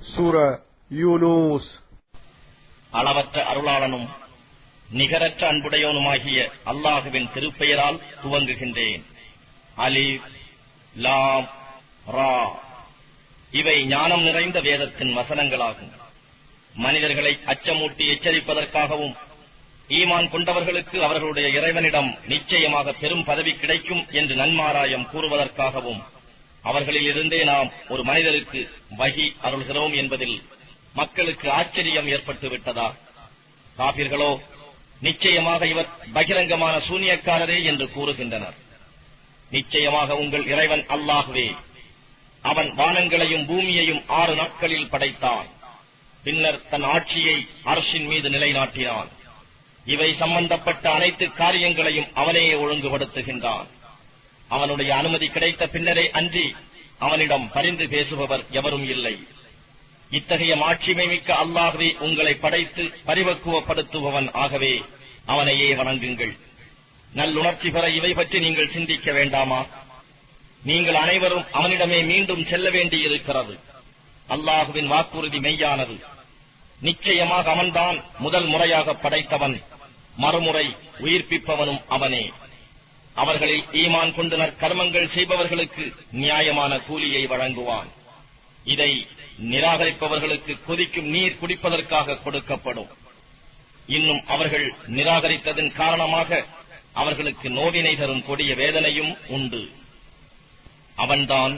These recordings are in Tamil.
சூரா யூனூஸ். அளவற்ற அருளாளனும் நிகரற்ற அன்புடையவனுமாகிய அல்லாஹுவின் திருப்பெயரால் துவங்குகின்றேன். அலிஃப் லாம் ரா. இவை ஞானம் நிறைந்த வேதத்தின் வசனங்களாகும். மனிதர்களை அச்சமூட்டி எச்சரிப்பதற்காகவும் ஈமான் கொண்டவர்களுக்கு அவர்களுடைய இறைவனிடம் நிச்சயமாக பெரும் பதவி கிடைக்கும் என்று நன்மாராயம் கூறுவதற்காகவும் அவர்களில் இருந்தே நாம் ஒரு மனிதருக்கு வஹி அருள்கிறோம் என்பதில் மக்களுக்கு ஆச்சரியம் ஏற்பட்டு விட்டதா? காபிர்களோ நிச்சயமாக இவர் பகிரங்கமான சூனியக்காரரே என்று கூறுகின்றனர். நிச்சயமாக உங்கள் இறைவன் அல்லாஹ்வே. அவன் வானங்களையும் பூமியையும் 6 நாட்களில் படைத்தான். பின்னர் தன் ஆட்சியை அர்ஷின் மீது நிலைநாட்டினான். இவை சம்பந்தப்பட்ட அனைத்து காரியங்களையும் அவனே ஒழுங்குபடுத்துகின்றான். அவனுடைய அனுமதி கிடைத்த பின்னரே அன்றி அவனிடம் பரிந்து பேசுபவர் எவரும் இல்லை. இத்தகைய மாட்சிமை மிக்க அல்லாஹ்வே உங்களை படைத்து பரிபக்குவப்படுத்துபவன். ஆகவே அவனையே வணங்குங்கள். நல்லுணர்ச்சி பெற இவை பற்றி நீங்கள் சிந்திக்க வேண்டாமா? நீங்கள் அனைவரும் அவனிடமே மீண்டும் செல்ல வேண்டியிருக்கிறது. அல்லாஹுவின் வாக்குறுதி மெய்யானது. நிச்சயமாக அவன்தான் முதல் முறையாக படைத்தவன், மறுமுறை உயிர்ப்பிப்பவனும் அவனே. அவர்களில் ஈமான் கொண்டு நற்கர்மங்கள் செய்பவர்களுக்கு நியாயமான கூலியை வழங்குவான். இதை நிராகரிப்பவர்களுக்கு கொதிக்கும் நீர் குடிப்பதற்காக கொடுக்கப்படும். இன்னும் அவர்கள் நிராகரித்ததன் காரணமாக அவர்களுக்கு நோவினை தரும் கொடிய வேதனையும் உண்டு. அவன்தான்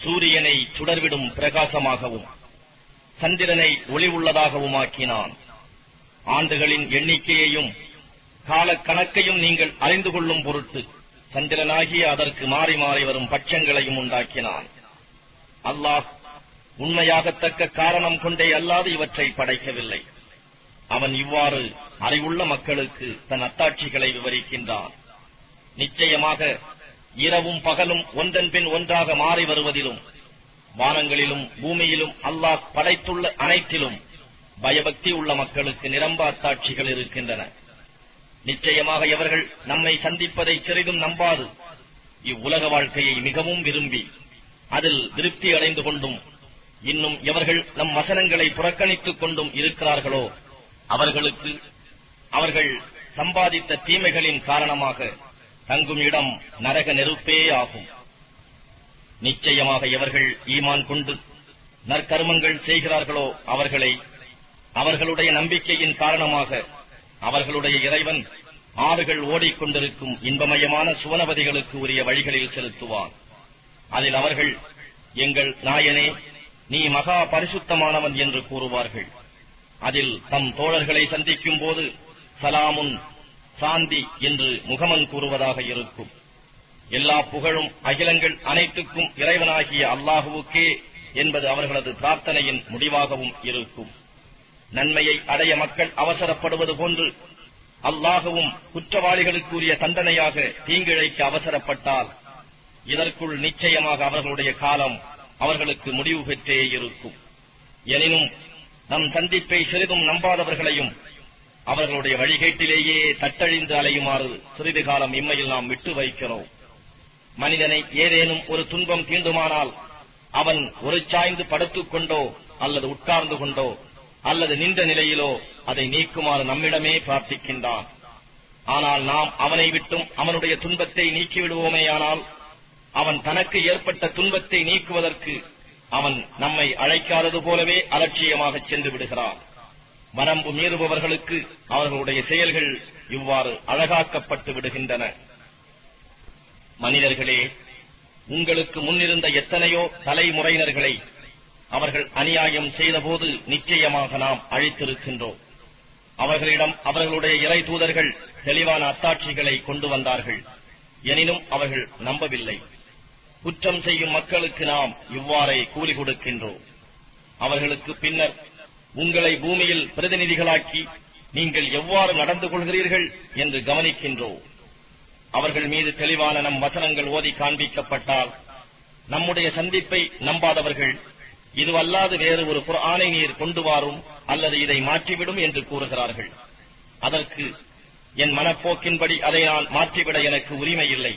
சூரியனை சுடர்விடும் பிரகாசமாகவும் சந்திரனை ஒளி உள்ளதாகவும் ஆக்கினான். ஆண்டுகளின் எண்ணிக்கையையும் காலக்கணக்கையும் நீங்கள் அறிந்து கொள்ளும் பொருட்டு சந்திரனாகிய அதற்கு மாறி மாறி வரும் பட்சங்களையும் உண்டாக்கினான். அல்லாஹ் உண்மையாகத்தக்க காரணம் கொண்டே அல்லாது இவற்றை படைக்கவில்லை. அவன் இவ்வாறு அறிவுள்ள மக்களுக்கு தன் அத்தாட்சிகளை விவரிக்கின்றான். நிச்சயமாக இரவும் பகலும் ஒன்றன் பின் ஒன்றாக மாறி வருவதிலும் வானங்களிலும் பூமியிலும் அல்லாஹ் படைத்துள்ள அனைத்திலும் பயபக்தி உள்ள மக்களுக்கு நிரம்ப அத்தாட்சிகள் இருக்கின்றன. நிச்சயமாக எவர்கள் நம்மை சந்திப்பதை சிறிதும் நம்பாது இவ்வுலக வாழ்க்கையை மிகவும் விரும்பி அதில் திருப்தி அடைந்து கொண்டும் இன்னும் எவர்கள் நம் வசனங்களை புறக்கணித்துக் கொண்டும் இருக்கிறார்களோ அவர்களுக்கு அவர்கள் சம்பாதித்த தீமைகளின் காரணமாக தங்கும் இடம் நரக நெருப்பே ஆகும். நிச்சயமாக எவர்கள் ஈமான் கொண்டு நற்கர்மங்கள் செய்கிறார்களோ அவர்களை அவர்களுடைய நம்பிக்கையின் காரணமாக அவர்களுடைய இறைவன் ஆறுகள் ஓடிக்கொண்டிருக்கும் இன்பமயமான சுவனபதிகளுக்கு உரிய வழிகளில் செலுத்துவான். அதில் அவர்கள் எங்கள் நாயனே நீ மகா பரிசுத்தமானவன் என்று கூறுவார்கள். அதில் தம் தோழர்களை சந்திக்கும் போது சலாமுன் சாந்தி என்று முகமன் கூறுவதாக இருக்கும். எல்லா புகழும் அகிலங்கள் அனைத்துக்கும் இறைவனாகிய அல்லாஹுவுக்கே என்பது அவர்களது பிரார்த்தனையின் முடிவாகவும் இருக்கும். நன்மையை அடைய மக்கள் அவசரப்படுவது போன்று அல்லாஹுவும் குற்றவாளிகளுக்குரிய தண்டனையாக தீங்கிழைக்க அவசரப்பட்டால் இதற்குள் நிச்சயமாக அவர்களுடைய காலம் அவர்களுக்கு முடிவு பெற்றே இருக்கும். எனினும் நம் சந்திப்பை சிறிதும் நம்பாதவர்களையும் அவர்களுடைய வழிகேட்டிலேயே தட்டழிந்து அலையுமாறு சிறிது காலம் இம்மையில் நாம் விட்டு வைக்கிறோம். மனிதனை ஏதேனும் ஒரு துன்பம் தீண்டுமானால் அவன் ஒரு சாய்ந்து படுத்துக் கொண்டோ அல்லது உட்கார்ந்து கொண்டோ அல்லது நின்ற நிலையிலோ அதை நீக்குமாறு நம்மிடமே பிரார்த்திக்கின்றான். ஆனால் நாம் அவனை விட்டும் அவனுடைய துன்பத்தை நீக்கிவிடுவோமேயானால் அவன் தனக்கு ஏற்பட்ட துன்பத்தை நீக்குவதற்கு அவன் நம்மை அழைக்காதது போலவே அலட்சியமாக சென்று விடுகிறான். வரம்பு மீறுபவர்களுக்கு அவர்களுடைய செயல்கள் இவ்வாறு அழகாக்கப்பட்டு விடுகின்றன. மனிதர்களே, உங்களுக்கு முன்னிருந்த எத்தனையோ தலைமுறையினர்களை அவர்கள் அநியாயம் செய்தபோது நிச்சயமாக நாம் அழித்திருக்கின்றோம். அவர்களிடம் அவர்களுடைய இறை தூதர்கள் தெளிவான அத்தாட்சிகளை கொண்டு வந்தார்கள். எனினும் அவர்கள் நம்பவில்லை. குற்றம் செய்யும் மக்களுக்கு நாம் இவ்வாறே கூலி கொடுக்கின்றோம். அவர்களுக்கு பின்னர் உங்களை பூமியில் பிரதிநிதிகளாக்கி நீங்கள் எவ்வாறு நடந்து கொள்கிறீர்கள் என்று கவனிக்கின்றோம். அவர்கள் மீது தெளிவான நம் வசனங்கள் ஓதி காண்பிக்கப்பட்டால் நம்முடைய சந்திப்பை நம்பாதவர்கள் இதுவல்லாது வேறு ஒரு குர்ஆனை நீர் கொண்டு வாரும் அல்லது இதை மாற்றிவிடும் என்று கூறுகிறார்கள். அதற்கு என் மனப்போக்கின்படி அதை நான் மாற்றிவிட எனக்கு உரிமை இல்லை.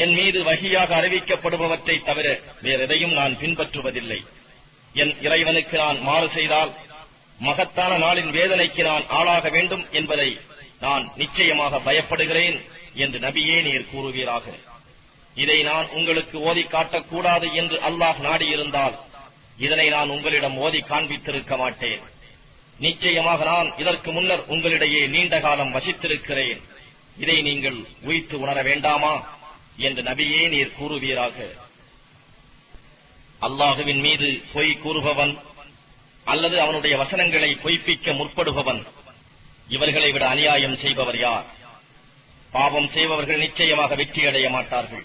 என் மீது வஹியாக அறிவிக்கப்படுபவற்றை தவிர வேறெதையும் நான் பின்பற்றுவதில்லை. என் இறைவனுக்கு நான் மாறு செய்தால் மகத்தான நாளின் வேதனைக்கு நான் ஆளாக வேண்டும் என்பதை நான் நிச்சயமாக பயப்படுகிறேன் என்று நபியே நீர் கூறுவீராக. இதை நான் உங்களுக்கு ஓதி காட்டக்கூடாது என்று அல்லாஹ் நாடியிருந்தால் இதனை நான் உங்களிடம் ஓதி காண்பித்திருக்க மாட்டேன். நிச்சயமாக நான் இதற்கு முன்னர் உங்களிடையே நீண்ட காலம் வசித்திருக்கிறேன். இதை நீங்கள் உய்த்து உணர வேண்டாமா என்று நபியே நீர் கூறுவீராக. அல்லாஹுவின் மீது பொய் கூறுபவன் அல்லது அவனுடைய வசனங்களை பொய்ப்பிக்க முற்படுபவன் இவர்களை விட அநியாயம் செய்பவர் யார்? பாவம் செய்பவர்கள் நிச்சயமாக வெற்றியடைய மாட்டார்கள்.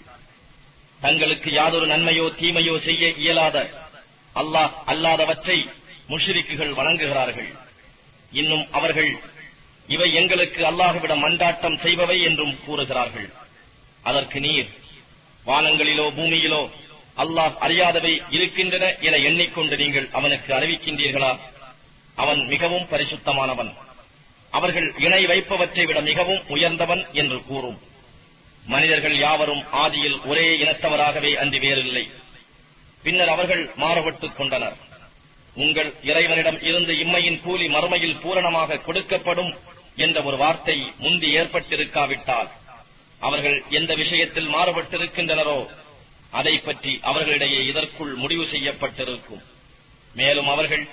தங்களுக்கு யாதொரு நன்மையோ தீமையோ செய்ய இயலாத அல்லாஹ் அல்லாதவற்றை முஷ்ரிக்குகள் வணங்குகிறார்கள். இன்னும் அவர்கள் இவை எங்களுக்கு அல்லாஹ்விடம் மன்றாட்டம் செய்பவை என்றும் கூறுகிறார்கள். அதற்கு நீர், வானங்களிலோ பூமியிலோ அல்லாஹ் அறியாதவை இருக்கின்றன என எண்ணிக்கொண்டு நீங்கள் அவனுக்கு அறிவிக்கின்றீர்களா? அவன் மிகவும் பரிசுத்தமானவன், அவர்கள் இணை வைப்பவற்றை விட மிகவும் உயர்ந்தவன் என்று கூறும். மனிதர்கள் யாவரும் ஆதியில் ஒரே இனத்தவராகவே அன்றி வேறில்லை. பின்னர் அவர்கள் மாறுபட்டுக் கொண்டனர். உங்கள் இறைவனிடம் இருந்து இம்மையின் கூலி மறுமையில் பூரணமாக கொடுக்கப்படும் என்ற ஒரு வார்த்தை முந்தி ஏற்பட்டிருக்காவிட்டால் அவர்கள் எந்த விஷயத்தில் மாறுபட்டிருக்கின்றனரோ அதை பற்றி அவர்களிடையே இதற்குள் முடிவு செய்யப்பட்டிருக்கும். மேலும் அவர்கள்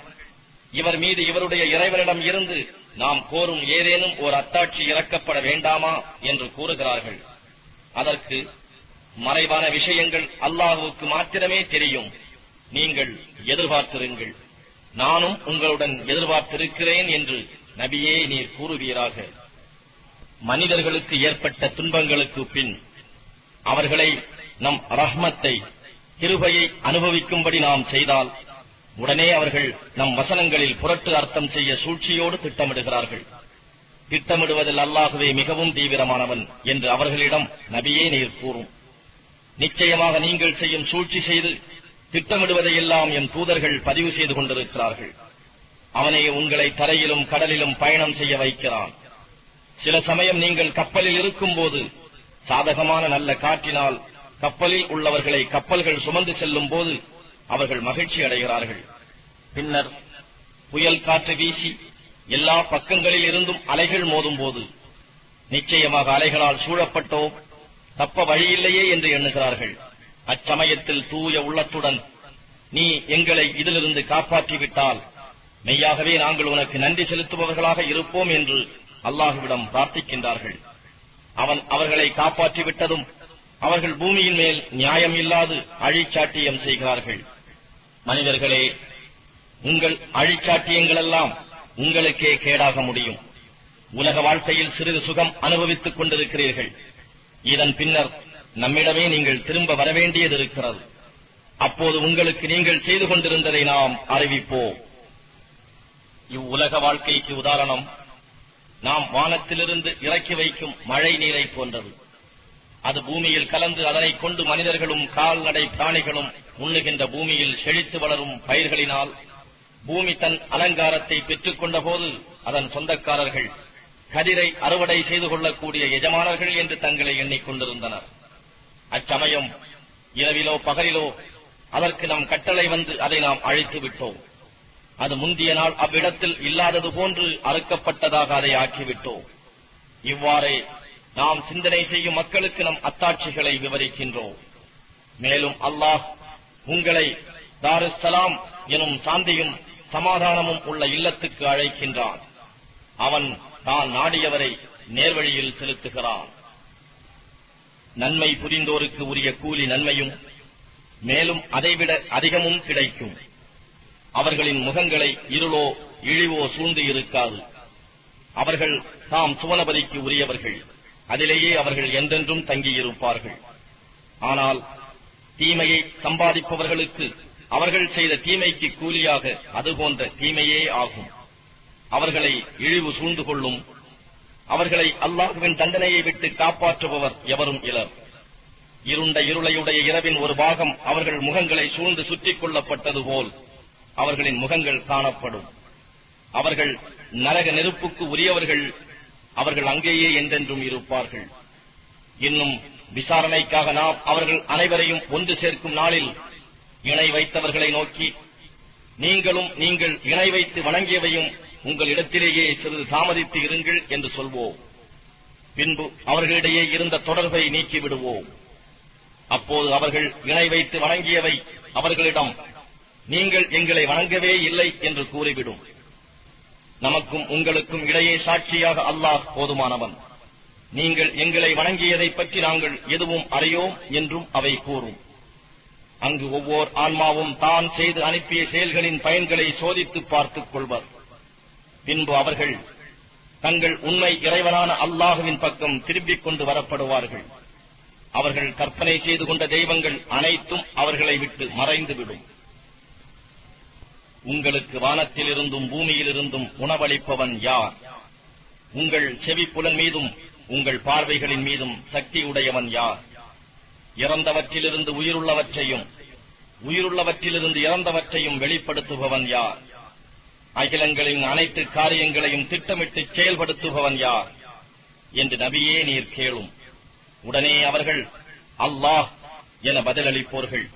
இவர் மீது இவருடைய இறைவனிடம் இருந்து நாம் கோரும் ஏதேனும் ஒரு அத்தாட்சி இறக்கப்பட வேண்டாமா என்று கூறுகிறார்கள். அதற்கு மறைவான விஷயங்கள் அல்லாஹுவுக்கு மாத்திரமே தெரியும், நீங்கள் எதிர்பார்த்திருங்கள், நானும் உங்களுடன் எதிர்பார்த்திருக்கிறேன் என்று நபியே நீர் கூறுவீராக. மனிதர்களுக்கு ஏற்பட்ட துன்பங்களுக்கு பின் அவர்களை நம் ரஹ்மத்தை கிருபையை அனுபவிக்கும்படி நாம் செய்தால் உடனே அவர்கள் நம் வசனங்களில் புரட்டு அர்த்தம் செய்ய சூழ்ச்சியோடு திட்டமிடுகிறார்கள். திட்டமிடுவதில் அல்லாஹுவே மிகவும் தீவிரமானவன் என்று அவர்களிடம் நபியே நீர் கூறும். நிச்சயமாக நீங்கள் செய்யும் சூழ்ச்சி செய்து திட்டமிடுவதையெல்லாம் என் தூதர்கள் பதிவு செய்து கொண்டிருக்கிறார்கள். அவனே உங்களை தரையிலும் கடலிலும் பயணம் செய்ய வைக்கிறான். சில சமயம் நீங்கள் கப்பலில் இருக்கும் போது சாதகமான நல்ல காற்றினால் கப்பலில் உள்ளவர்களை கப்பல்கள் சுமந்து செல்லும் போது அவர்கள் மகிழ்ச்சி அடைகிறார்கள். பின்னர் புயல் காற்று வீசி எல்லா பக்கங்களில் இருந்தும் அலைகள் மோதும் போது நிச்சயமாக அலைகளால் சூழப்பட்டோ தப்ப வழியில்லையே என்று எண்ணுகிறார்கள். அச்சமயத்தில் தூய உள்ளத்துடன் நீ எங்களை இதிலிருந்து காப்பாற்றிவிட்டால் மெய்யாகவே நாங்கள் உனக்கு நன்றி செலுத்துபவர்களாக இருப்போம் என்று அல்லாஹுவிடம் பிரார்த்திக்கின்றார்கள். அவன் அவர்களை காப்பாற்றிவிட்டதும் அவர்கள் பூமியின் மேல் நியாயம் இல்லாது அழிச்சாட்டியம் செய்கிறார்கள். மனிதர்களே, உங்கள் அழிச்சாட்டியங்களெல்லாம் உங்களுக்கே கேடாக முடியும். உலக வாழ்க்கையில் சிறிது சுகம் அனுபவித்துக் கொண்டிருக்கிறீர்கள். இதன் பின்னர் நம்மிடமே நீங்கள் திரும்ப வரவேண்டியது இருக்கிறது. அப்போது உங்களுக்கு நீங்கள் செய்து கொண்டிருந்ததை நாம் அறிவிப்போம். இவ்வுலக வாழ்க்கைக்கு உதாரணம் நாம் வானத்திலிருந்து இறக்கி வைக்கும் மழை நீரை போன்றது. அது பூமியில் கலந்து அதனை கொண்டு மனிதர்களும் கால்நடை பிராணிகளும் உண்ணுகின்ற பூமியில் செழித்து வளரும் பயிர்களினால் பூமி தன் அலங்காரத்தை பெற்றுக் கொண்ட போது அதன் சொந்தக்காரர்கள் கதிரை அறுவடை செய்து கொள்ளக்கூடிய எஜமானர்கள் என்று தங்களை எண்ணிக்கொண்டிருந்தனர். அச்சமயம் இரவிலோ பகலிலோ அதற்கு நம் கட்டளை வந்து அதை நாம் அழித்து விட்டோம். அது முந்திய நாள் அவ்விடத்தில் இல்லாதது போன்று அறுக்கப்பட்டதாக அதை ஆக்கிவிட்டோம். இவ்வாறே நாம் சிந்தனை செய்யும் மக்களுக்கு நம் அத்தாட்சிகளை விவரிக்கின்றோம். மேலும் அல்லாஹ் உங்களை தாருஸ்ஸலாம் எனும் சாந்தியும் சமாதானமும் உள்ள இல்லத்துக்கு அழைக்கின்றான். அவன் தான் நாடியவரை நேர்வழியில் செலுத்துகிறான். நன்மை புரிந்தோருக்கு உரிய கூலி நன்மையும் மேலும் அதைவிட அதிகமும் கிடைக்கும். அவர்களின் முகங்களை இருளோ இழிவோ சூழ்ந்து இருக்காது. அவர்கள் தாம் சுவனபதிக்கு உரியவர்கள், அதிலேயே அவர்கள் என்றென்றும் தங்கியிருப்பார்கள். ஆனால் தீமையை சம்பாதிப்பவர்களுக்கு அவர்கள் செய்த தீமைக்கு கூலியாக அதுபோன்ற தீமையே ஆகும். அவர்களை இழிவு சூழ்ந்து கொள்ளும். அவர்களை அல்லாஹ்வின் தண்டனையை விட்டு காப்பாற்றுபவர் எவரும் இலர். இருண்ட இருளையுடைய இரவின் ஒரு பாகம் அவர்கள் முகங்களை சூழ்ந்து சுற்றிக் கொள்ளப்பட்டது போல் அவர்களின் முகங்கள் காணப்படும். அவர்கள் நரக நெருப்புக்கு உரியவர்கள். அவர்கள் அங்கேயே என்றென்றும் இருப்பார்கள். இன்னும் விசாரணைக்காக நாம் அவர்கள் அனைவரையும் ஒன்று சேர்க்கும் நாளில் இணை வைத்தவர்களை நோக்கி, நீங்களும் நீங்கள் இணை வைத்து வணங்கியவையும் உங்களிடத்திலேயே சிறிது தாமதித்து இருங்கள் என்று சொல்வோம். பின்பு அவர்களிடையே இருந்த தொடர்பை நீக்கிவிடுவோம். அப்போது அவர்கள் இணை வைத்து வணங்கியவை அவர்களிடம் நீங்கள் எங்களை வணங்கவே இல்லை என்று கூறிவிடும். நமக்கும் உங்களுக்கும் இடையே சாட்சியாக அல்லாஹ் போதுமானவன். நீங்கள் எங்களை வணங்கியதை பற்றி நாங்கள் எதுவும் அறியோம் என்றும் அவை கூறும். அங்கு ஒவ்வொரு ஆன்மாவும் தான் செய்து அனுப்பிய செயல்களின் பயன்களை சோதித்து பார்த்துக் கொள்வர். பின்பு அவர்கள் தங்கள் உண்மை இறைவனான அல்லாஹுவின் பக்கம் திரும்பிக் கொண்டு வரப்படுவார்கள். அவர்கள் கற்பனை செய்து கொண்ட தெய்வங்கள் அனைத்தும் அவர்களை விட்டு மறைந்துவிடும். உங்களுக்கு வானத்திலிருந்தும் பூமியிலிருந்தும் உணவளிப்பவன் யார்? உங்கள் செவிப்புலன் மீதும் உங்கள் பார்வைகளின் மீதும் சக்தியுடையவன் யார்? இறந்தவற்றிலிருந்து உயிருள்ளவற்றையும் உயிருள்ளவற்றிலிருந்து இறந்தவற்றையும் வெளிப்படுத்துபவன் யார்? அகிலங்களின் அனைத்து காரியங்களையும் திட்டமிட்டு செயல்படுத்துபவன் யார் என்று நபியே நீர் கேளும். உடனே அவர்கள் அல்லாஹ் என பதிலளிப்போர்கள்.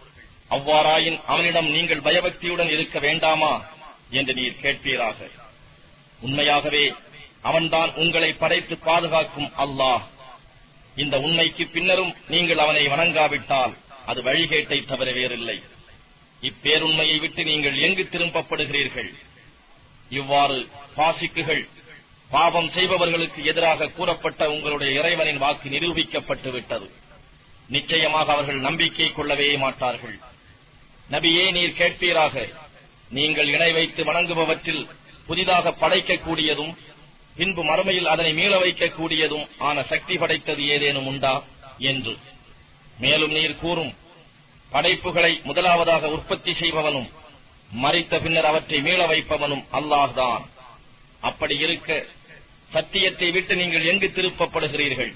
அவ்வாறாயின் அவனிடம் நீங்கள் பயபக்தியுடன் இருக்க வேண்டாமா என்று நீர் கேட்பீராக. உண்மையாகவே அவன்தான் உங்களை படைத்து பாதுகாக்கும் அல்லாஹ். இந்த உண்மைக்கு பின்னரும் நீங்கள் அவனை வணங்காவிட்டால் அது வழிகேட்டை தவிர வேறில்லை. இப்பேருண்மையை விட்டு நீங்கள் எங்கு திரும்பப்படுகிறீர்கள்? இவ்வாறு பாசிக்குகள் பாவம் செய்பவர்களுக்கு எதிராக கூறப்பட்ட உங்களுடைய இறைவனின் வாக்கு நிரூபிக்கப்பட்டு விட்டது. நிச்சயமாக அவர்கள் நம்பிக்கை கொள்ளவே மாட்டார்கள். நபியே நீர் கேட்பீராக, நீங்கள் இணை வைத்து வணங்குபவற்றில் புதிதாக படைக்கக்கூடியதும் பின்பு மறுமையில் அதனை மீள வைக்கக்கூடியதும் ஆன சக்தி படைத்தது ஏதேனும் உண்டா என்று. மேலும் நீர் கூறும், படைப்புகளை முதலாவதாக உற்பத்தி செய்பவனும் மறித்த பின்னர் அவற்றை மீள வைப்பவனும் அல்லாஹ்தான். அப்படி இருக்க சத்தியத்தை விட்டு நீங்கள் எங்கு திருப்பப்படுகிறீர்கள்?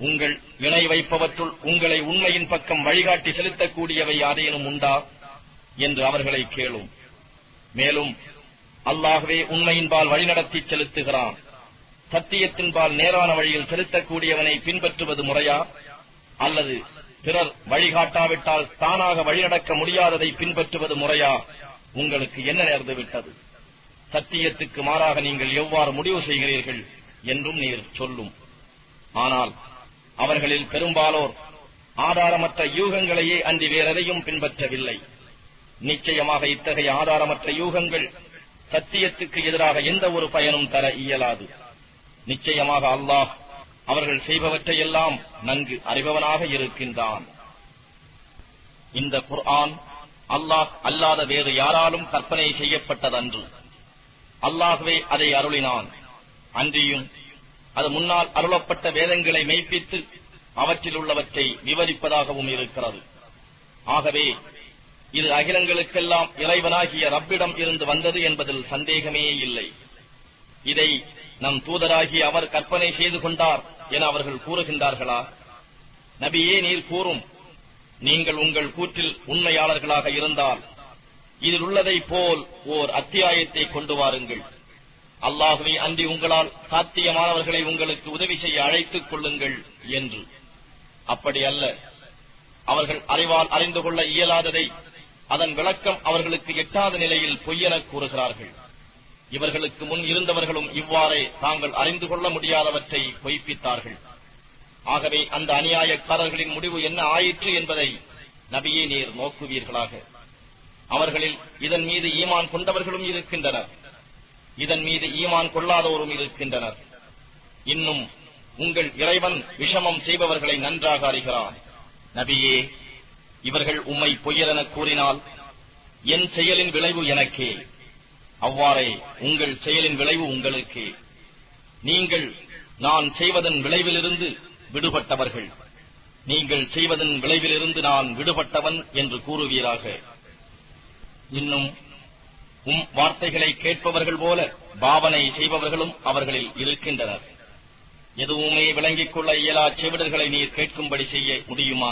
உங்கள் இணை வைப்பவற்றுள் உங்களை உண்மையின் பக்கம் வழிகாட்டி செலுத்தக்கூடியவை யாதேனும் உண்டா என்று அவர்களை கேளும். மேலும் அல்லாஹ்வே உண்மையின்பால் வழிநடத்தி செலுத்துகிறான். சத்தியத்தின்பால் நேரான வழியில் செலுத்தக்கூடியவனை பின்பற்றுவது முறையா, அல்லது பிறர் வழிகாட்டாவிட்டால் தானாக வழிநடக்க முடியாததை பின்பற்றுவது முறையா? உங்களுக்கு என்ன நேர்ந்துவிட்டது? சத்தியத்துக்கு மாறாக நீங்கள் எவ்வாறு முடிவு செய்கிறீர்கள் என்றும் நீர் சொல்லும். ஆனால் அவர்களில் பெரும்பாலோர் ஆதாரமற்ற யூகங்களையே அன்றி வேறெதையும் பின்பற்றவில்லை. நிச்சயமாக இத்தகைய ஆதாரமற்ற யூகங்கள் சத்தியத்துக்கு எதிராக எந்த ஒரு பயனும் தர இயலாது. நிச்சயமாக அல்லாஹ் அவர்கள் செய்பவற்றையெல்லாம் நன்கு அறிபவனாக இருக்கின்றான். இந்த குர்ஆன் அல்லாஹ் அல்லாத வேறு யாராலும் கற்பனை செய்யப்பட்டதன்று. அல்லாஹ்வே அதை அருளினான். அன்றியும் அது முன்னால் அருளப்பட்ட வேதங்களை மெய்ப்பித்து அவற்றில் உள்ளவற்றை விவரிப்பதாகவும் இருக்கிறது. ஆகவே இது அகிலங்களுக்கெல்லாம் இறைவனாகிய ரப்பிடம் இருந்து வந்தது என்பதில் சந்தேகமே இல்லை. இதை நம் தூதராகிய அவர் கற்பனை செய்து கொண்டார் என அவர்கள் கூறுகின்றார்களா? நபியே நீர் கூறும், நீங்கள் உங்கள் கூற்றில் உண்மையாளர்களாக இருந்தால் இதில் உள்ளதை போல் ஓர் அத்தியாயத்தை கொண்டு வாருங்கள். அல்லாஹ்வை அன்றி உங்களால் சாத்தியமானவர்களை உங்களுக்கு உதவி செய்ய அழைத்துக் கொள்ளுங்கள் என்று. அப்படி அல்ல, அவர்கள் அறிவால் அறிந்து கொள்ள இயலாததை அதன் விளக்கம் அவர்களுக்கு எட்டாத நிலையில் பொய்யென கூறுகிறார்கள். இவர்களுக்கு முன் இருந்தவர்களும் இவ்வாறே தாங்கள் அறிந்து கொள்ள முடியாதவற்றை பொய்ப்பித்தார்கள். ஆகவே அந்த அநியாயக்காரர்களின் முடிவு என்ன ஆயிற்று என்பதை நபியே நீர் நோக்குவீர்களாக. அவர்களில் இதன் மீது ஈமான் கொண்டவர்களும் இருக்கின்றனர், இதன் மீது ஈமான் கொள்ளாதோரும் இருக்கின்றனர். இன்னும் உங்கள் இறைவன் விஷமம் செய்பவர்களை நன்றாக அறிகிறான். நபியே, இவர்கள் உம்மை பொய்யரென கூறினால் என் செயலின் விளைவு எனக்கே, அவ்வாறே உங்கள் செயலின் விளைவு உங்களுக்கே. நீங்கள் நான் செய்வதன் விளைவிலிருந்து விடுபட்டவர்கள், நீங்கள் செய்வதன் விளைவிலிருந்து நான் விடுபட்டவன் என்று கூறுவீராக. இன்னும் வார்த்தைகளை கேட்பவர்கள் போல பாவனை செய்பவர்களும் அவர்களில் இருக்கின்றனர். எதுவுமே விளங்கிக் கொள்ள இயலா செவிடர்களை நீர் கேட்கும்படி செய்ய முடியுமா?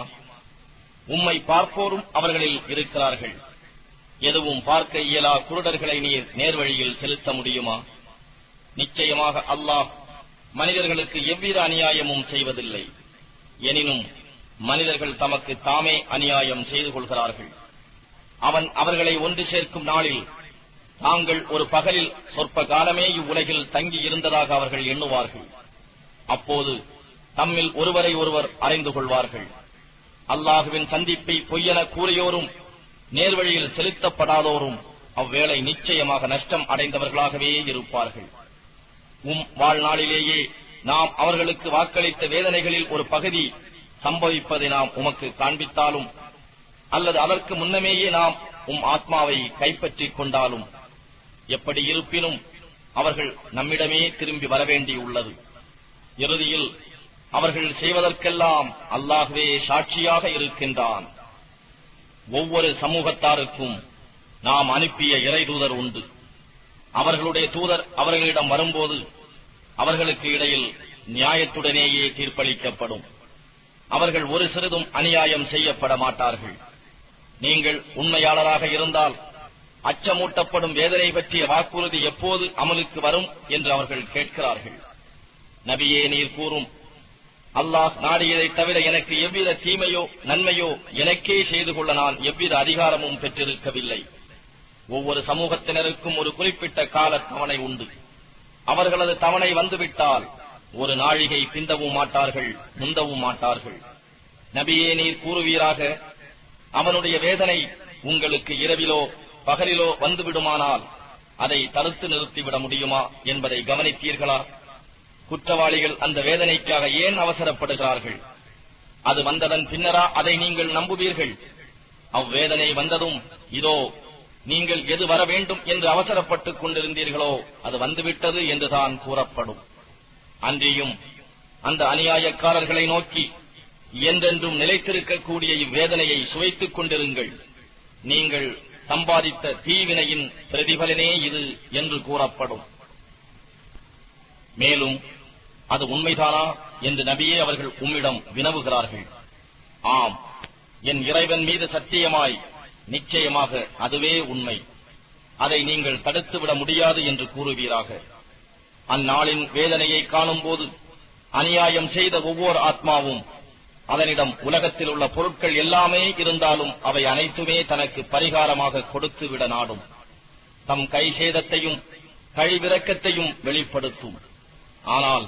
உம்மை பார்ப்போரும் அவர்களில் இருக்கிறார்கள். எதுவும் பார்க்க இயலா குருடர்களை நீர் நேர்வழியில் செலுத்த முடியுமா? நிச்சயமாக அல்லாஹ் மனிதர்களுக்கு எவ்வித அநியாயமும் செய்வதில்லை. எனினும் மனிதர்கள் தமக்கு தாமே அநியாயம் செய்து கொள்கிறார்கள். அவன் அவர்களை ஒன்று சேர்க்கும் நாளில் தாங்கள் ஒரு பகலில் சொற்ப காலமே இவ்வுலகில் தங்கி இருந்ததாக அவர்கள் எண்ணுவார்கள். அப்போது தம்மில் ஒருவரை ஒருவர் அறிந்து கொள்வார்கள். அல்லாஹுவின் சந்திப்பை பொய்யென கூறியோரும் நேர்வழியில் செலுத்தப்படாதோரும் அவ்வேளை நிச்சயமாக நஷ்டம் அடைந்தவர்களாகவே இருப்பார்கள். வாழ்நாளிலேயே நாம் அவர்களுக்கு வாக்களித்த வேதனைகளில் ஒரு பகுதி சம்பவிப்பதை நாம் உமக்கு காண்பித்தாலும் அல்லது அதற்கு முன்னமேயே நாம் ஆத்மாவை கைப்பற்றிக் கொண்டாலும் எப்படி இருப்பினும் அவர்கள் நம்மிடமே திரும்பி வரவேண்டியுள்ளது. இறுதியில் அவர்கள் செய்வதற்கெல்லாம் அல்லாஹ்வே சாட்சியாக இருக்கின்றான். ஒவ்வொரு சமூகத்தாருக்கும் நாம் அனுப்பிய இறைதூதர் உண்டு. அவர்களுடைய தூதர் அவர்களிடம் வரும்போது அவர்களுக்கு இடையில் நியாயத்துடனேயே தீர்ப்பளிக்கப்படும். அவர்கள் ஒரு சிறிதும் அநியாயம் செய்யப்பட மாட்டார்கள். நீங்கள் உண்மையாளராக இருந்தால் அச்சமூட்டப்படும் வேதனை பற்றிய வாக்குறுதி எப்போது அமலுக்கு வரும் என்று அவர்கள் கேட்கிறார்கள். நபியே, நீர் கூறும், அல்லாஹ் நாடியதைத் தவிர எனக்கு எவ்வித தீமையோ நன்மையோ எனக்கே செய்து கொள்ள நான் எவ்வித அதிகாரமும் பெற்றிருக்கவில்லை. ஒவ்வொரு சமூகத்தினருக்கும் ஒரு குறிப்பிட்ட கால தவணை உண்டு. அவர்களது தவணை வந்துவிட்டால் ஒரு நாழிகை பிந்தவும் மாட்டார்கள், முந்தவும் மாட்டார்கள். நபியே, நீர் கூறுவீராக, அவனுடைய வேதனை உங்களுக்கு இரவிலோ பகலிலோ வந்துவிடுமானால் அதை தடுத்து நிறுத்திவிட முடியுமா என்பதை கவனித்தீர்களா? குற்றவாளிகள் அந்த வேதனைக்காக ஏன் அவசரப்படுகிறார்கள்? அது வந்ததன் பின்னரா அதை நீங்கள் நம்புவீர்கள்? அவ்வேதனை வந்ததும் இதோ நீங்கள் எது வர வேண்டும் என்று அவசரப்பட்டுக் கொண்டிருந்தீர்களோ அது வந்துவிட்டது என்றுதான் கூறப்படும். அன்றியும் அந்த அநியாயக்காரர்களை நோக்கி என்றென்றும் நிலைத்திருக்கக்கூடிய இவ்வேதனையை சுவைத்துக் கொண்டிருங்கள், நீங்கள் சம்பாதித்த தீவினையின் பிரதிபலனே இது என்று கூறப்படும். மேலும் அது உண்மைதானா என்று நபியே அவர்கள் உம்மிடம் வினவுகிறார்கள். ஆம், என் இறைவன் மீது சத்தியமாய் நிச்சயமாக அதுவே உண்மை, அதை நீங்கள் தடுத்துவிட முடியாது என்று கூறுவீராக. அந்நாளின் வேதனையை காணும் போது அநியாயம் செய்த ஒவ்வொரு ஆத்மாவும் அதனிடம் உலகத்தில் உள்ள பொருட்கள் எல்லாமே இருந்தாலும் அவை அனைத்துமே தனக்கு பரிகாரமாக கொடுத்துவிட நாடும். தம் கை சேதத்தையும் கழிவிறக்கத்தையும் வெளிப்படுத்தும். ஆனால்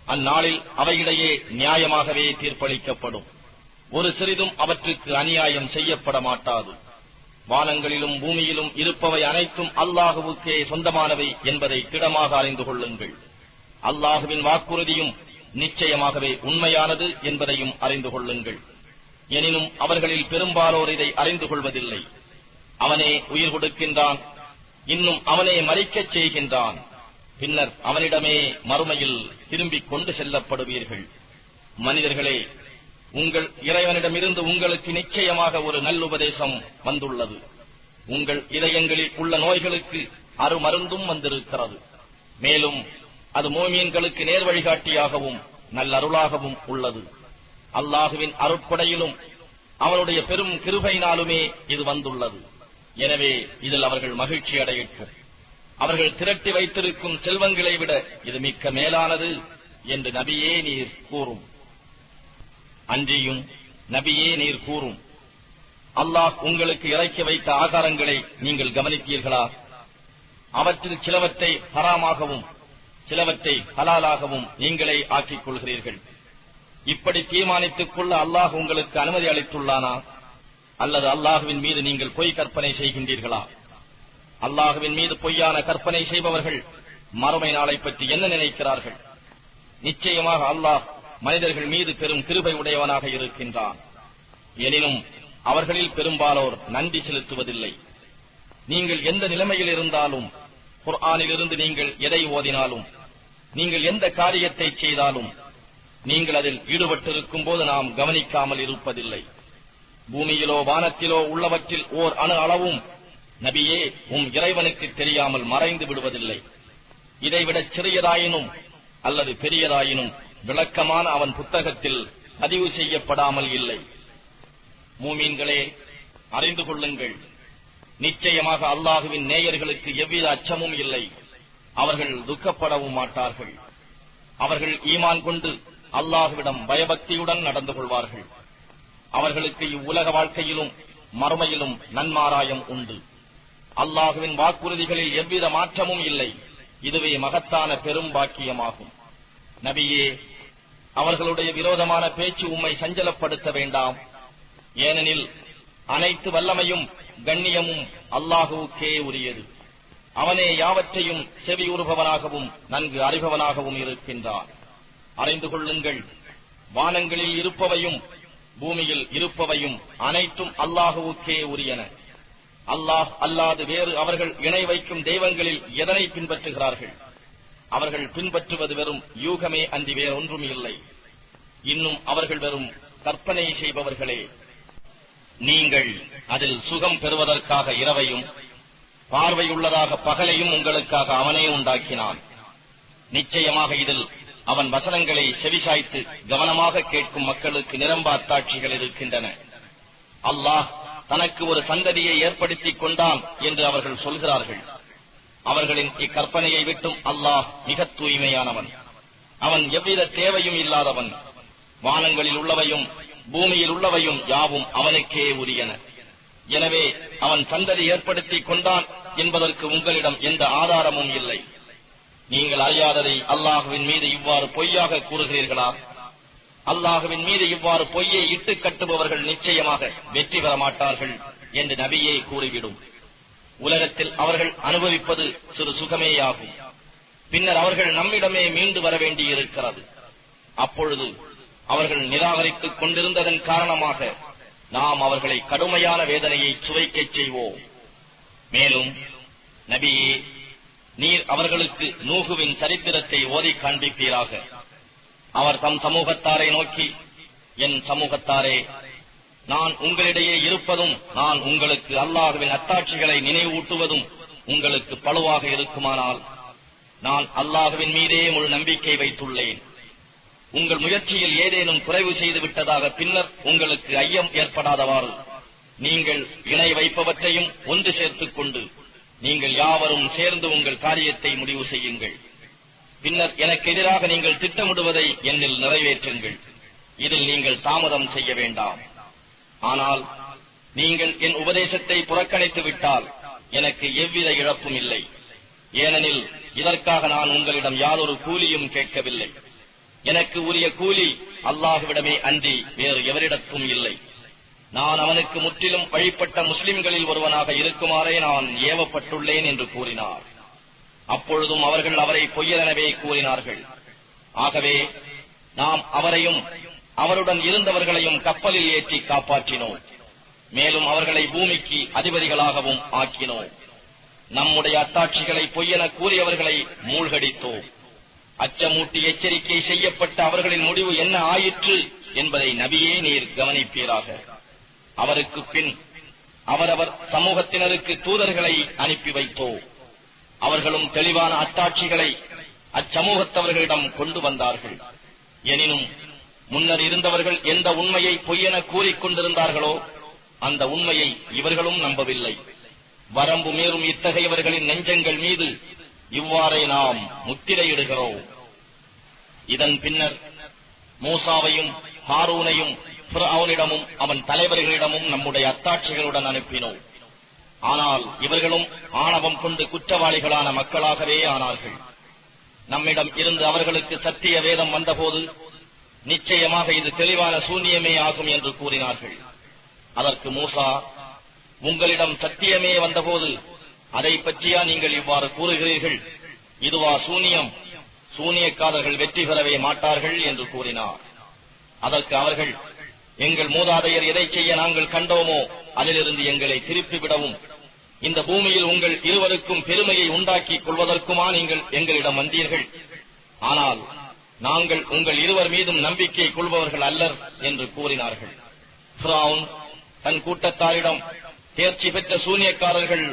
அந்நாளில் அவையிடையே நியாயமாகவே தீர்ப்பளிக்கப்படும். ஒரு சிறிதும் அவற்றுக்கு அநியாயம் செய்யப்பட மாட்டாது. வானங்களிலும் பூமியிலும் இருப்பவை அனைத்தும் அல்லாஹுவுக்கே சொந்தமானவை என்பதை திடமாக அறிந்து கொள்ளுங்கள். அல்லாஹுவின் வாக்குறுதியும் நிச்சயமாகவே உண்மையானது என்பதையும் அறிந்து கொள்ளுங்கள். எனினும் அவர்களில் பெரும்பாலோர் இதை அறிந்து கொள்வதில்லை. அவனே உயிர் கொடுக்கின்றான், இன்னும் அவனே மரிக்கச் செய்கின்றான். பின்னர் அவனிடமே மறுமையில் திரும்பிக் கொண்டு செல்லப்படுவீர்கள். மனிதர்களே, உங்கள் இறைவனிடமிருந்து உங்களுக்கு நிச்சயமாக ஒரு நல்லுபதேசம் வந்துள்ளது. உங்கள் இதயங்களில் உள்ள நோய்களுக்கு அருமருந்தும் வந்திருக்கிறது. மேலும் அது மோமீன்களுக்கு நேர் வழிகாட்டியாகவும் நல்லருளாகவும் உள்ளது. அல்லாஹுவின் அருட்கொடையிலும் அவனுடைய பெரும் கிருபையினாலுமே இது வந்துள்ளது. எனவே இதில் அவர்கள் மகிழ்ச்சி அடையட்டும். அவர்கள் திரட்டி வைத்திருக்கும் செல்வங்களை விட இது மிக்க மேலானது என்று நபியே நீர் கூறும். அன்றியும் நபியே நீர் கூறும், அல்லாஹ் உங்களுக்கு இறக்கி வைத்த ஆகாரங்களை நீங்கள் கவனித்தீர்களா? அவற்றில் சிலவற்றை ஹராமாகவும் சிலவற்றை ஹலாலாகவும் நீங்களே ஆக்கிக் கொள்கிறீர்கள். இப்படி தீர்மானித்துக் கொள்ள அல்லாஹ் உங்களுக்கு அனுமதி அளித்துள்ளானா? அல்லது அல்லாஹுவின் மீது நீங்கள் பொய் கற்பனை செய்கின்றீர்களா? அல்லாஹுவின் மீது பொய்யான கற்பனை செய்பவர்கள் மறுமை நாளை பற்றி என்ன நினைக்கிறார்கள்? நிச்சயமாக அல்லாஹ் மனிதர்கள் மீது பெரும் கிருபை உடையவனாக இருக்கின்றான். எனினும் அவர்களில் பெரும்பாலோர் நன்றி செலுத்துவதில்லை. நீங்கள் எந்த நிலைமையில் இருந்தாலும், குர்ஆனிலிருந்து நீங்கள் எதை ஓதினாலும், நீங்கள் எந்த காரியத்தை செய்தாலும், நீங்கள் அதில் ஈடுபட்டிருக்கும் போது நாம் கவனிக்காமல் இருப்பதில்லை. பூமியிலோ வானத்திலோ உள்ளவற்றில் ஓர் அணு அளவும் நபியே இறைவனுக்கு தெரியாமல் மறைந்து விடுவதில்லை. இதைவிட சிறியதாயினும் அல்லது பெரியதாயினும் விளக்கமான அவன் புத்தகத்தில் பதிவு செய்யப்படாமல் இல்லை. மூமீன்களே, அறிந்து கொள்ளுங்கள், நிச்சயமாக அல்லாஹுவின் நேயர்களுக்கு எவ்வித அச்சமும் இல்லை. அவர்கள் துக்கப்படவும் மாட்டார்கள். அவர்கள் ஈமான் கொண்டு அல்லாஹுவிடம் பயபக்தியுடன் நடந்து கொள்வார்கள். அவர்களுக்கு இவ்வுலக வாழ்க்கையிலும் மறுமையிலும் நன்மாராயம் உண்டு. அல்லாஹுவின் வாக்குறுதிகளில் எவ்வித மாற்றமும் இல்லை. இதுவே மகத்தான பெரும் பாக்கியமாகும். நபியே, அவர்களுடைய விரோதமான பேச்சு உம்மை சஞ்சலப்படுத்த வேண்டாம். ஏனெனில் அனைத்து வல்லமையும் கண்ணியமும் அல்லாஹுவுக்கே உரியது. அவனே யாவற்றையும் செவியுறுபவனாகவும் நன்கு அறிபவனாகவும் இருக்கின்றான். அறிந்து கொள்ளுங்கள், வானங்களில் இருப்பவையும் பூமியில் இருப்பவையும் அனைத்தும் அல்லாஹுவுக்கே உரியன. அல்லாஹ் அல்லாது வேறு அவர்கள் இணை வைக்கும் தெய்வங்களில் எதனை பின்பற்றுகிறார்கள்? அவர்கள் பின்பற்றுவது வெறும் யூகமே அன்றி வேறொன்றும் இல்லை. இன்னும் அவர்கள் வெறும் கற்பனை செய்பவர்களே. நீங்கள் அதில் சுகம் பெறுவதற்காக இரவையும் பார்வையுள்ளதாக பகலையும் உங்களுக்காக அவனே உண்டாக்கினான். நிச்சயமாக இதில் அவன் வசனங்களை செவிசாய்த்து கவனமாக கேட்கும் மக்களுக்கு நிரம்ப அத்தாட்சிகள் இருக்கின்றன. அல்லாஹ் தனக்கு ஒரு சந்ததியை ஏற்படுத்திக் கொண்டான் என்று அவர்கள் சொல்கிறார்கள். அவர்களின் இக்கற்பனையை விட்டும் அல்லாஹ் மிக தூய்மையானவன். அவன் எவ்வித தேவையும் இல்லாதவன். வானங்களில் உள்ளவையும் பூமியில் உள்ளவையும் யாவும் அவனுக்கே உரியன. எனவே அவன் சந்ததி ஏற்படுத்திக் கொண்டான் என்பதற்கு உங்களிடம் எந்த ஆதாரமும் இல்லை. நீங்கள் அறியாததை அல்லாஹுவின் மீது இவ்வாறு பொய்யாக கூறுகிறீர்களா? அல்லாஹுவின் மீது இவ்வாறு பொய்யை இட்டு கட்டுபவர்கள் நிச்சயமாக வெற்றி பெற மாட்டார்கள் என்று நபியே கூறிவிடும். உலகத்தில் அவர்கள் அனுபவிப்பது சிறு சுகமேயாகும். பின்னர் அவர்கள் நம்மிடமே மீண்டு வர வேண்டியிருக்கிறது. அப்பொழுது அவர்கள் நிராகரித்துக் கொண்டிருந்ததன் காரணமாக நாம் அவர்களை கடுமையான வேதனையை சுவைக்கச் செய்வோம். மேலும் நபியே, நீர் அவர்களுக்கு நூகுவின் சரித்திரத்தை ஓதி காண்பிப்பீராக. அவர் தம் சமூகத்தாரை நோக்கி, என் சமூகத்தாரே, நான் உங்களிடையே இருப்பதும் நான் உங்களுக்கு அல்லாஹுவின் அத்தாட்சிகளை நினைவூட்டுவதும் உங்களுக்கு பளுவாக இருக்குமானால் நான் அல்லாஹுவின் மீதே முழு நம்பிக்கை வைத்துள்ளேன். உங்கள் முயற்சியில் ஏதேனும் குறைவு செய்து விட்டதாக பின்னர் உங்களுக்கு ஐயம் ஏற்படாதவாறு நீங்கள் இணை வைப்பவற்றையும் ஒன்று சேர்த்துக் கொண்டு நீங்கள் யாவரும் சேர்ந்து உங்கள் காரியத்தை முடிவு செய்யுங்கள். பின்னர் எனக்கு எதிராக நீங்கள் திட்டமிடுவதை என்னில் நிறைவேற்றுங்கள். இதில் நீங்கள் தாமதம் செய்ய வேண்டாம். ஆனால் நீங்கள் என் உபதேசத்தை புறக்கணித்து விட்டால் எனக்கு எவ்வித இழப்பும் இல்லை. ஏனெனில் இதற்காக நான் உங்களிடம் யாதொரு கூலியும் கேட்கவில்லை. எனக்கு உரிய கூலி அல்லாஹுவிடமே அன்றி வேறு எவரிடத்தும் இல்லை. நான் அவனுக்கு முற்றிலும் வழிபட்ட முஸ்லிம்களில் ஒருவனாக இருக்குமாறே நான் ஏவப்பட்டுள்ளேன் என்று கூறினார். அப்பொழுதும் அவர்கள் அவரை பொய்யரெனவே கூறினார்கள். ஆகவே நாம் அவரையும் அவருடன் இருந்தவர்களையும் கப்பலில் ஏற்றி காப்பாற்றினோம். மேலும் அவர்களை பூமிக்கு அதிபதிகளாகவும் ஆக்கினோம். நம்முடைய அத்தாட்சிகளை பொய்யென கூறியவர்களை மூழ்கடித்தோம். அச்சமூட்டி எச்சரிக்கை செய்யப்பட்ட அவர்களின் முடிவு என்ன ஆயிற்று என்பதை நபியே நீர் கவனிப்பீராக. அவருக்கு பின் அவரவர் சமூகத்தினருக்கு தூதர்களை அனுப்பி வைத்தோம். அவர்களும் தெளிவான அத்தாட்சிகளை அச்சமூகத்தவர்களிடம் கொண்டு வந்தார்கள். எனினும் முன்னர் இருந்தவர்கள் எந்த உண்மையை பொய்யென கூறிக்கொண்டிருந்தார்களோ அந்த உண்மையை இவர்களும் நம்பவில்லை. வரம்பு மீறும் இத்தகையவர்களின் நெஞ்சங்கள் மீது இவ்வாறே நாம் முத்திரையிடுகிறோம். இதன் பின்னர் மூசாவையும் ஹாரூனையும் ஃபிர்அவுனிடமும் அவன் தலைவர்களிடமும் நம்முடைய அத்தாட்சிகளுடன் அனுப்பினோம். ஆனால் இவர்களும் ஆணவம் கொண்டு குற்றவாளிகளான மக்களாகவே ஆனார்கள். நம்மிடம் இருந்து அவர்களுக்கு சத்திய வேதம் வந்தபோது நிச்சயமாக இது தெளிவான சூனியமே ஆகும் என்று கூறினார்கள். அதற்கு மூசா, உங்களிடம் சத்தியமே வந்தபோது அதை பற்றியா நீங்கள் இவ்வாறு கூறுகிறீர்கள்? இதுவா சூனியம்? சூனியக்காரர்கள் வெற்றி பெறவே மாட்டார்கள் என்று கூறினார். அதற்கு அவர்கள், எங்கள் மூதாதையர் எதை செய்ய நாங்கள் கண்டோமோ அதிலிருந்து எங்களை திருப்பிவிடவும் இந்த பூமியில் உங்கள் இருவருக்கும் பெருமையை உண்டாக்கிக் கொள்வதற்குமா நீங்கள் எங்களிடம் வந்தீர்கள்? ஆனால் நாங்கள் உங்கள் இருவர் மீதும் நம்பிக்கை கொள்பவர்கள் அல்லர் என்று கூறினார்கள். ஃபிரௌன் தன் கூட்டத்தாரிடம், தேர்ச்சி பெற்ற சூனியக்காரர்கள்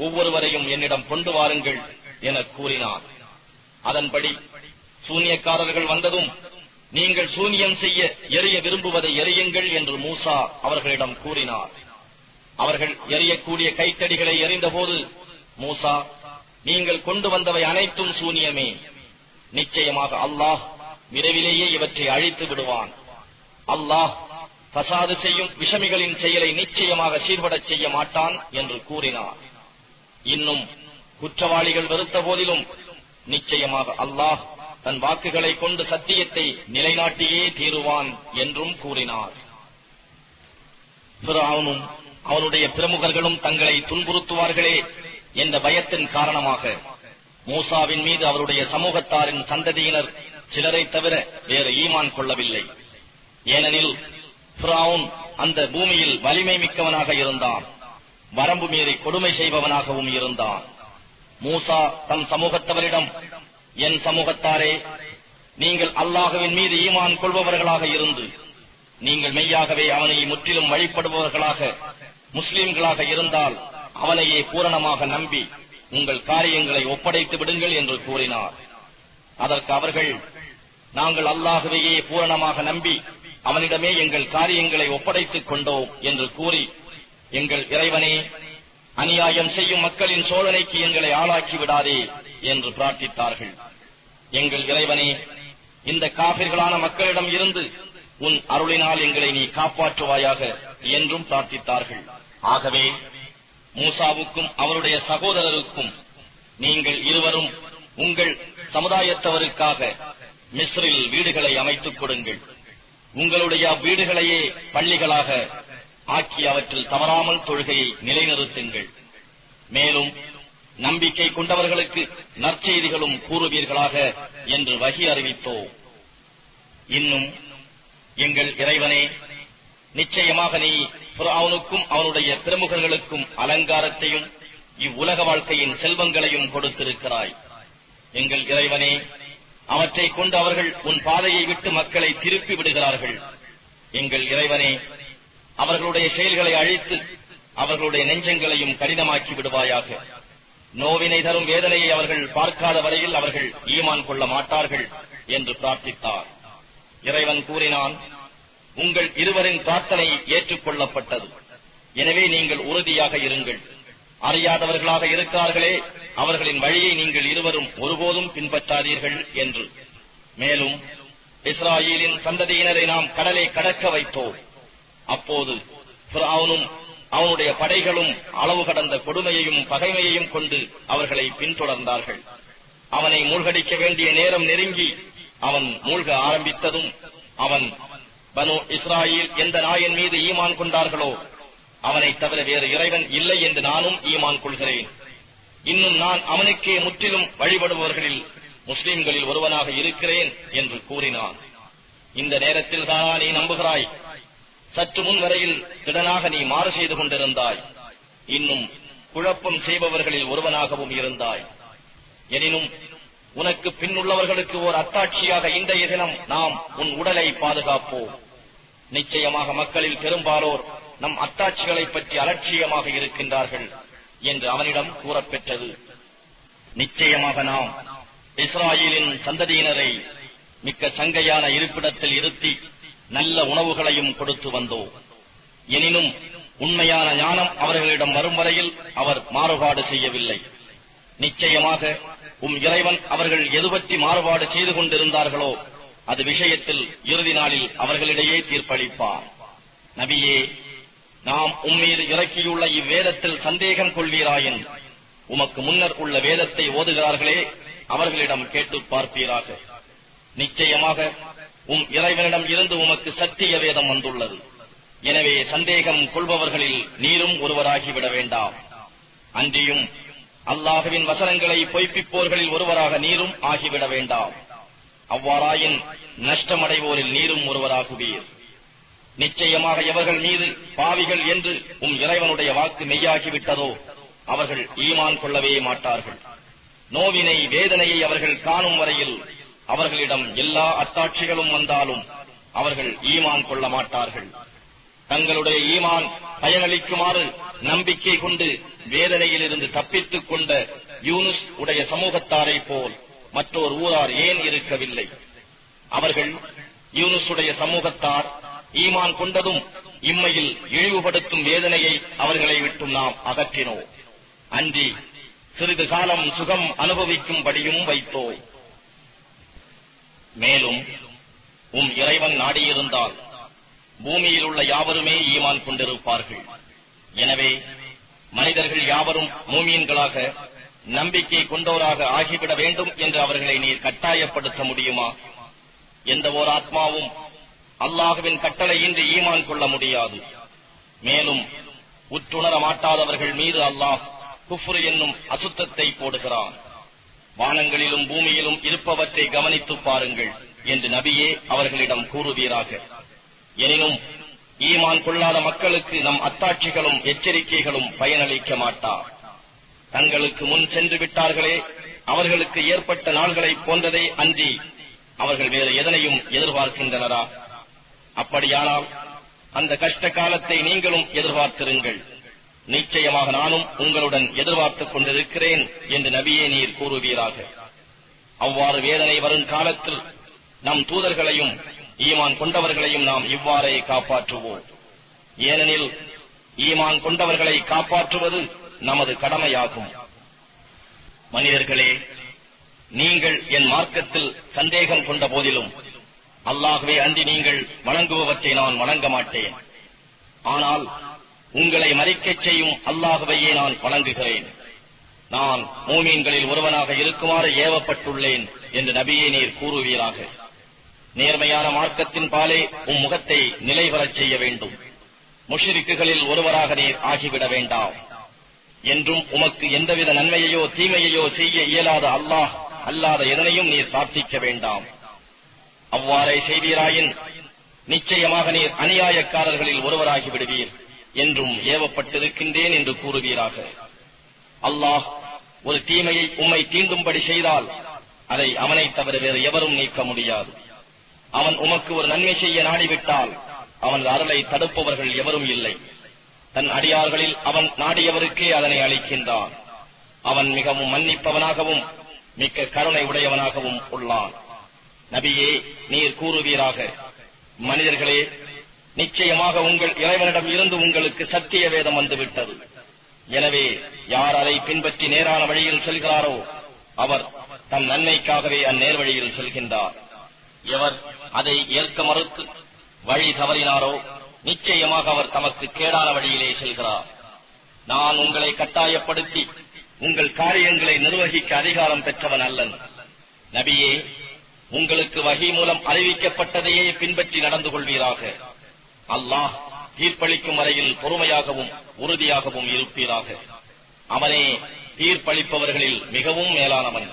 ஒவ்வொருவரையும் என்னிடம் கொண்டு வாருங்கள் என கூறினார். அதன்படி சூனியக்காரர்கள் வந்ததும், நீங்கள் சூனியம் செய்ய எறிய விரும்புவதை எறியுங்கள் என்று மூசா அவர்களிடம் கூறினார். அவர்கள் எறியக்கூடிய கைத்தடிகளை எறிந்தபோது மூசா, நீங்கள் கொண்டு வந்தவை அனைத்தும் சூனியமே. நிச்சயமாக அல்லாஹ் விரைவிலேயே இவற்றை அழித்து விடுவான். அல்லாஹ் பசாது செய்யும் விஷமிகளின் செயலை நிச்சயமாக சீர்படச் செய்ய மாட்டான் என்று கூறினார். இன்னும் குற்றவாளிகள் வெறுத்த போதிலும் நிச்சயமாக அல்லாஹ் தன் வாக்குகளை கொண்டு சத்தியத்தை நிலைநாட்டியே தீருவான் என்றும் கூறினார். ஃபிரௌனும் அவனுடைய பிரமுகர்களும் தங்களை துன்புறுத்துவார்களே என்ற பயத்தின் காரணமாக மூசாவின் மீது அவருடைய சமூகத்தாரின் சந்ததியினர் சிலரை தவிர வேறு ஈமான் கொள்ளவில்லை. ஏனெனில் ஃபிரௌன் அந்த பூமியில் வலிமை மிக்கவனாக இருந்தான், வரம்பு மீறி கொடுமை செய்பவனாகவும் இருந்தான். மூசா தம் சமூகத்தவரிடம், என் சமூகத்தாரே, நீங்கள் அல்லாஹ்வின் மீது ஈமான் கொள்பவர்களாக இருந்து நீங்கள் மெய்யாகவே அவனை முற்றிலும் வழிபடுபவர்களாக முஸ்லிம்களாக இருந்தால் அவனையே பூரணமாக நம்பி உங்கள் காரியங்களை ஒப்படைத்து விடுங்கள் என்று கூறினார். அதற்கு அவர்கள், நாங்கள் அல்லாஹ்வையே பூரணமாக நம்பி அவனிடமே எங்கள் காரியங்களை ஒப்படைத்துக் கொண்டோம் என்று கூறி, எங்கள் இறைவனே, அநியாயம் செய்யும் மக்களின் சோதனைக்கு எங்களை ஆளாக்கி விடாதே என்று பிரார்த்தித்தார்கள். எங்கள் இறைவனே, இந்த காபிர்களான மக்களிடம் இருந்து உன் அருளினால் எங்களை நீ காப்பாற்றுவாயாக என்றும் பிரார்த்தித்தார்கள். ஆகவே மூசாவுக்கும் அவருடைய சகோதரருக்கும், நீங்கள் இருவரும் உங்கள் சமுதாயத்தவருக்காக மிஸ்ரில் வீடுகளை அமைத்துக் கொடுங்கள். உங்களுடைய வீடுகளையே பள்ளிகளாக ஆக்கி அவற்றில் தவறாமல் தொழுகையை நிலைநிறுத்துங்கள். மேலும் நம்பிக்கை கொண்டவர்களுக்கு நற்செய்திகளும் கூறுவீர்களாக என்று வஹி அறிவித்தோம். இன்னும் எங்கள் இறைவனே, நிச்சயமாக நீ ஃபிரௌனுக்கும் அவனுடைய பிரமுகர்களுக்கும் அலங்காரத்தையும் இவ்வுலக வாழ்க்கையின் செல்வங்களையும் கொடுத்திருக்கிறாய். எங்கள் இறைவனே, அவற்றை கொண்டு அவர்கள் உன் பாதையை விட்டு மக்களை திருப்பி விடுகிறார்கள். எங்கள் இறைவனே, அவர்களுடைய செயல்களை அழித்து அவர்களுடைய நெஞ்சங்களையும் கடினமாக்கி விடுவாயாக. நோவினை தரும் வேதனையை அவர்கள் பார்க்காத வரையில் அவர்கள் ஈமான் கொள்ள மாட்டார்கள் என்று பிரார்த்தித்தார். இறைவன் கூறினான், உங்கள் இருவரின் பிரார்த்தனை ஏற்றுக்கொள்ளப்பட்டது. எனவே நீங்கள் உறுதியாக இருங்கள். அறியாதவர்களாக இருக்கிறார்களே, அவர்களின் வழியை நீங்கள் இருவரும் ஒருபோதும் பின்பற்றாதீர்கள் என்று. மேலும் இஸ்ராயேலின் சந்ததியினரை நாம் கடலை கடக்க வைத்தோம். அப்போது ஃபிரௌனும் அவனுடைய படைகளும் அளவு கடந்த கொடுமையையும் பகைமையையும் கொண்டு அவர்களை பின்தொடர்ந்தார்கள். அவனை மூழ்கடிக்க வேண்டிய நேரம் நெருங்கி அவன் மூழ்க ஆரம்பித்ததும் அவன், பனு இஸ்ராயேல் எந்த நாயன் மீது ஈமான் கொண்டார்களோ அவனை தவிர வேறு இறைவன் இல்லை என்று நானும் ஈமான் கொள்கிறேன். இன்னும் நான் அவனுக்கே முற்றிலும் வழிபடுபவர்களில் முஸ்லிம்களில் ஒருவனாக இருக்கிறேன் என்று கூறினான். இந்த நேரத்தில் தானா நீ நம்புகிறாய்? சற்று முன் வரையில் திடனாக நீ மாறு செய்து கொண்டிருந்தாய். இன்னும் குழப்பம் செய்பவர்களில் ஒருவனாகவும் இருந்தாய். எனினும் உனக்கு பின்னுள்ளவர்களுக்கு ஓர் அத்தாட்சியாக இன்றைய தினம் நாம் உன் உடலை பாதுகாப்போம். நிச்சயமாக மக்களில் பெரும்பாலோர் நம் அத்தாட்சிகளை பற்றி அலட்சியமாக இருக்கின்றார்கள் என்று அவனிடம் கூறப்பெற்றது. நிச்சயமாக நாம் இஸ்ராயேலின் சந்ததியினரை மிக்க சங்கையான இருப்பிடத்தில் இருத்தி நல்ல உணவுகளையும் கொடுத்து வந்தோம். எனினும் உண்மையான ஞானம் அவர்களிடம் வரும் வரையில் அவர் மாறுபாடு செய்யவில்லை. நிச்சயமாக இறைவன் அவர்கள் எது பற்றி மாறுபாடு செய்து கொண்டிருந்தார்களோ அது விஷயத்தில் இறுதி நாளில் அவர்களிடையே தீர்ப்பளிப்பார். நபியே, நாம் உம்மீது இறக்கியுள்ள இவ்வேதத்தில் சந்தேகம் கொள்வீராயின் உமக்கு முன்னர் உள்ள வேதத்தை ஓதுகிறார்களே, அவர்களிடம் கேட்டு பார்ப்பீராக. நிச்சயமாக இறைவனிடம் இருந்து உமக்கு சத்திய வேதம் வந்துள்ளது. எனவே சந்தேகம் கொள்பவர்களில் நீரும் ஒருவராகிவிட வேண்டாம். அன்றியும் அல்லாஹ்வின் வசனங்களை பொய்ப்பிப்போர்களில் ஒருவராக நீரும் ஆகிவிட வேண்டாம். அவ்வாறாயின் நஷ்டமடைவோரில் நீரும் ஒருவராகுவீர். நிச்சயமாக எவர்கள் மீது பாவிகள் என்று இறைவனுடைய வாக்கு மெய்யாகிவிட்டதோ அவர்கள் ஈமான் கொள்ளவே மாட்டார்கள். நோவினை வேதனையை அவர்கள் காணும் வரையில் அவர்களிடம் எல்லா அத்தாட்சிகளும் வந்தாலும் அவர்கள் ஈமான் கொள்ள மாட்டார்கள். தங்களுடைய ஈமான் பயனளிக்குமாறு நம்பிக்கை கொண்டு வேதனையிலிருந்து தப்பித்துக் கொண்ட யூனுஸ் உடைய சமூகத்தாரை போல் மற்றொரு ஊரார் ஏன் இருக்கவில்லை? அவர்கள் யூனுசுடைய சமூகத்தார் ஈமான் கொண்டதும் இம்மையில் இழிவுபடுத்தும் வேதனையை அவர்களை விட்டு நாம் அகற்றினோம். அன்றி சிறிது காலம் சுகம் அனுபவிக்கும்படியும் வைத்தோம். மேலும் இறைவன் நாடியிருந்தால் பூமியில் உள்ள யாவருமே ஈமான் கொண்டிருப்பார்கள். எனவே மனிதர்கள் யாவரும் மூமீன்களாக நம்பிக்கை கொண்டோராக ஆகிவிட வேண்டும் என்று அவர்களை நீர் கட்டாயப்படுத்த முடியுமா? எந்த ஓர் ஆத்மாவும் அல்லாஹுவின் கட்டளையின்றி ஈமான் கொள்ள முடியாது. மேலும் உற்றுணர மாட்டாதவர்கள் மீது அல்லாஹ் குஃப்ர் என்னும் அசுத்தத்தை போடுகிறான். வானங்களிலும் பூமியிலும் இருப்பவற்றை கவனித்து பாருங்கள் என்று நபியே அவர்களிடம் கூறுவீராக. எனினும் ஈமான் கொள்ளாத மக்களுக்கு நம் அத்தாட்சிகளும் எச்சரிக்கைகளும் பயனளிக்க மாட்டா. தங்களுக்கு முன் சென்று விட்டார்களே, அவர்களுக்கு ஏற்பட்ட நாள்களைப் போன்றதே அன்றி அவர்கள் வேறு எதனையும் எதிர்பார்க்கின்றனரா? அப்படியானால் அந்த கஷ்ட காலத்தை நீங்களும் எதிர்பார்த்திருங்கள். நிச்சயமாக நானும் உங்களுடன் எதிர்பார்த்துக் கொண்டிருக்கிறேன் என்று நபியே நீர் கூறுவீராக. அவ்வாறு வேதனை வரும் காலத்தில் நம் தூதர்களையும் ஈமான் கொண்டவர்களையும் நாம் இவ்வாறே காப்பாற்றுவோம். ஏனெனில் ஈமான் கொண்டவர்களை காப்பாற்றுவது நமது கடமையாகும். மனிதர்களே, நீங்கள் என் மார்க்கத்தில் சந்தேகம் கொண்ட போதிலும் அல்லாஹ்வே அன்றி நீங்கள் வணங்குபவற்றை நான் வணங்க மாட்டேன். ஆனால் உங்களை மறிக்கச் செய்யும் அல்லாஹ்வையே நான் வணங்குகிறேன். நான் மூமீன்களில் ஒருவனாக இருக்குமாறு ஏவப்பட்டுள்ளேன் என்று நபியே நீர் கூறுவீராக. நேர்மையான மார்க்கத்தின் பாலே முகத்தை நிலைவரச் செய்ய வேண்டும். முஷ்ரிக்குகளில் ஒருவராக நீர் ஆகிவிட வேண்டாம். என்றும் உமக்கு எந்தவித நன்மையையோ தீமையையோ செய்ய இயலாத அல்லாஹ் அல்லாத எதனையும் நீர் பிரார்த்திக்க வேண்டாம். அவ்வாறே செய்வீராயின் நிச்சயமாக நீர் அநியாயக்காரர்களில் ஒருவராகி விடுவீர் என்றும் ஏவப்பட்டிருக்கின்றேன் என்று கூறுவீராக. அல்லாஹ் ஒரு தீமையை உம்மை தீண்டும்படி செய்தால் அதை அவனை தவிர வேறு எவரும் நீக்க முடியாது. அவன் உமக்கு ஒரு நன்மை செய்ய நாடிவிட்டால் அவனது அருளை தடுப்பவர்கள் எவரும் இல்லை. தன் அடியார்களில் அவன் நாடியவருக்கே அதனை அளிக்கின்றான். அவன் மிகவும் மன்னிப்பவனாகவும் மிக்க கருணை உடையவனாகவும் உள்ளான். நபியே நீர் கூறுவீராக, மனிதர்களே, நிச்சயமாக உங்கள் இறைவனிடம் இருந்து உங்களுக்கு சத்திய வேதம் வந்துவிட்டது. எனவே யார் அதை பின்பற்றி நேரான வழியில் செல்கிறாரோ அவர் தன் நன்மைக்காகவே அந்நேர் வழியில் செல்கின்றார். எவர் அதை ஏற்க மறுத்து வழி தவறினாரோ நிச்சயமாக அவர் தமக்கு கேடான வழியிலே செல்கிறார். நான் உங்களை கட்டாயப்படுத்தி உங்கள் காரியங்களை நிர்வகிக்க அதிகாரம் பெற்றவன் அல்லன். நபியே, உங்களுக்கு வஹி மூலம் அறிவிக்கப்பட்டதையே பின்பற்றி நடந்து கொள்வீராக. அல்லாஹ் தீர்ப்பளிக்கும் வரையில் பொறுமையாகவும் உறுதியாகவும் இருப்பீராக. அவனே தீர்ப்பளிப்பவர்களில் மிகவும் மேலானவன்.